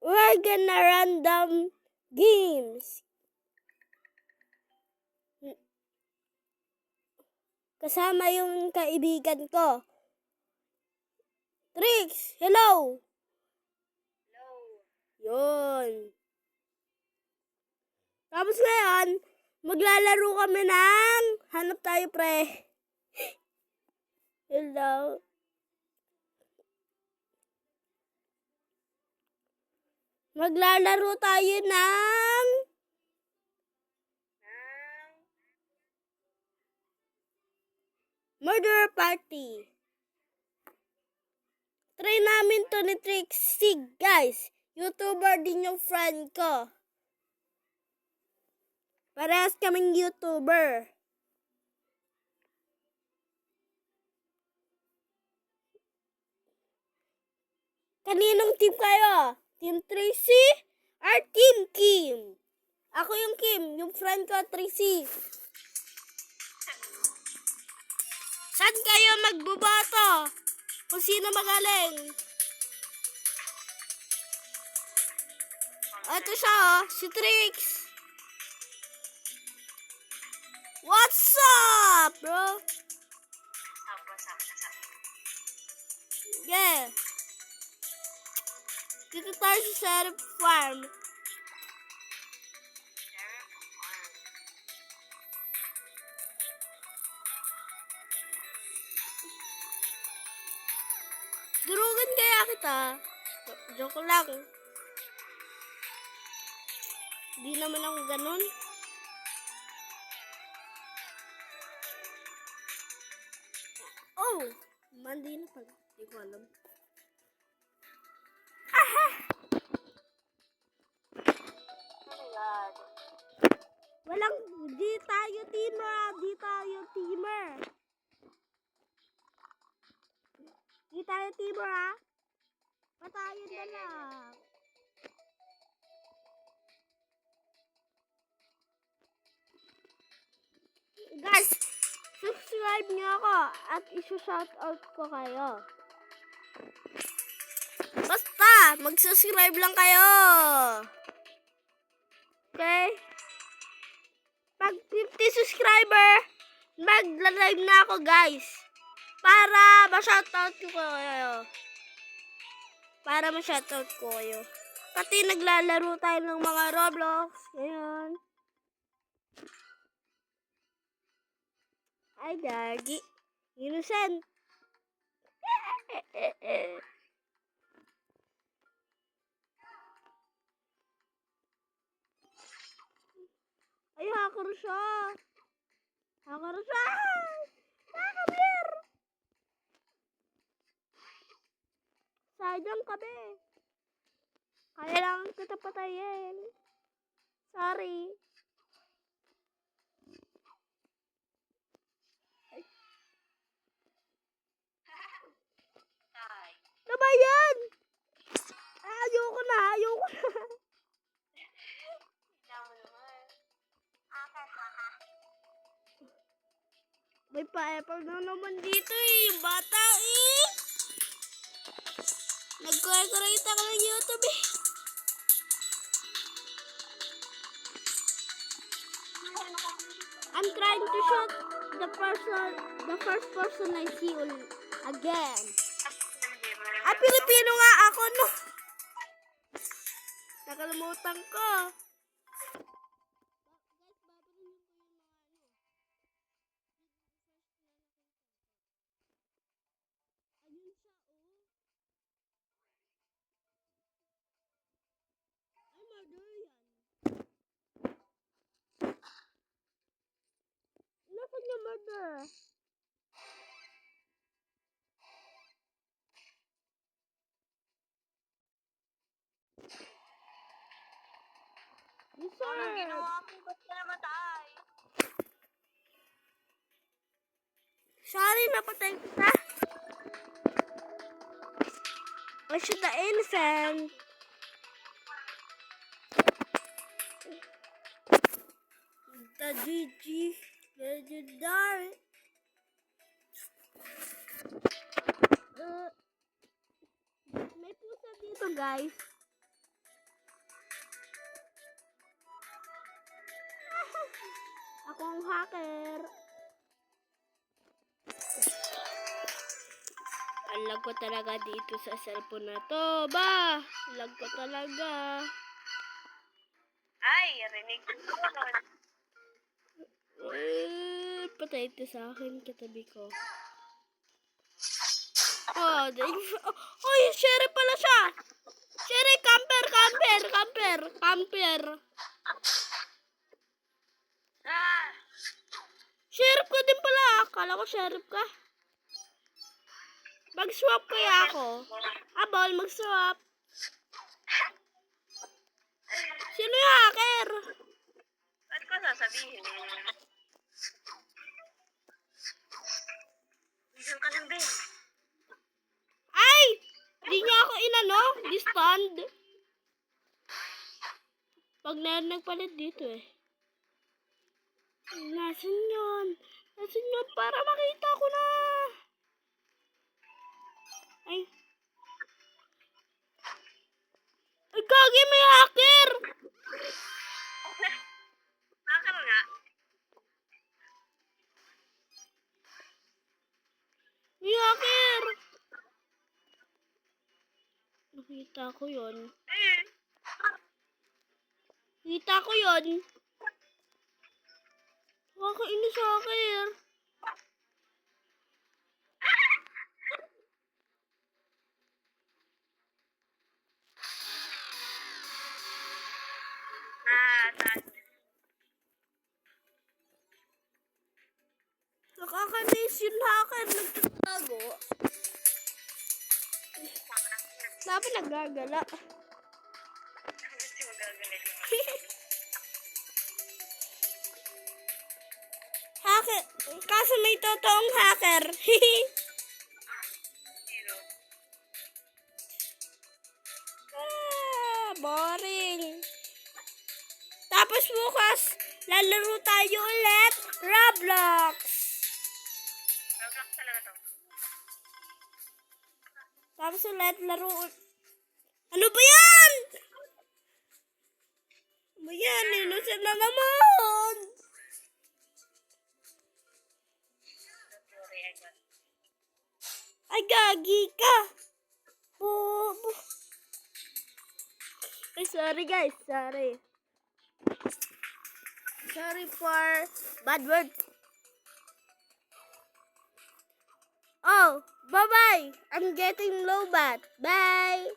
we're gonna random games. Kasama yung kaibigan ko. Trix, hello! Hello. Yun. Tapos ngayon, maglalaro kami ng hanap tayo, pre. Hello. Maglalaro tayo ng Murder Party. Try namin to ni Trixie, guys. YouTuber din yung friend ko. Parehas kaming YouTuber. Kaninong team kayo? Team Tracy or Team Kim? Ako yung Kim, yung friend ko, Tracy. Saan kayo magbuboto? Kung sino magaling? Ito siya, si Trix. What's up, bro? What's up? Yeah. Dito tayo sa Sheriff Farm. Durugan kaya kita. Joke lang. Di naman ako ganun. Oh! Mandi na pala. Di ko alam. Aha! Walang, di tayo teamer. Di tayo teamer. Di tayo teamer, ha? Patayin na lang. Guys, subscribe niyo ako at isu-shoutout ko kayo. Basta, mag-subscribe lang kayo. Okay? Pag 50 subscriber, mag-live na ako, guys. Para ma-shoutout ko kayo. Pati naglalaro tayo ng mga Roblox. Ngayon. Ay, Dagi. Innocent. Ay, hacker siya. Come here. Sayang kami. Kailangan kita patayin. Sorry. Ano ba yan? Ayoko na. May pa-apple na naman dito eh. Bata eh. Nag-create ako ng YouTube eh. I'm trying to shoot the first person I see again. Ah, Pilipino nga ako, no? Nakalimutan ko. Nasaan yung murder? Yes, sir. Anong ginawa ko? Ba't ka namatay? Sorry, napatay kita. I shoot the innocent. The GG legendary. May pusa dito, guys. Ako ang hacker. Ang lag ko talaga dito sa cellphone na to. Ba! Lag ko talaga. Ay, rinig ko nun. Patay ito sa akin, katabi ko. Oh, oh, sheriff pala siya. Sheriff, camper. Ah! Sheriff ko din pala. Akala ko sheriff ka. Mag-swap kaya ako. Bawal mag-swap. Sino yung hacker? Ba't ko sasabihin? Isang ka lang, Ben. Ay! Di niya ako inano. Di-stand. Pag nagpalit dito eh. Nasaan yun? Para makita ko na. Ay. Ay, gagi, may hacker! Hacker nga. May hacker! Nakita ko yun. Nakakainis sa hacker. Nakakainis yung hacker. Nagtatago. Dapat nagagala. Gusto mo gagaling. Hacker. Kaso may totoong hacker. Zero. Boring. Tapos bukas, lalaro tayo ulit Roblox. Roblox talaga to. Tapos ulit laro. Ano ba yan? Ano ba yan? Inusin na naman. Don't worry, I got. Ay, gagi ka. Bobo. Ay, sorry guys. Sorry for bad words. Oh, bye-bye. I'm getting low bat. Bye.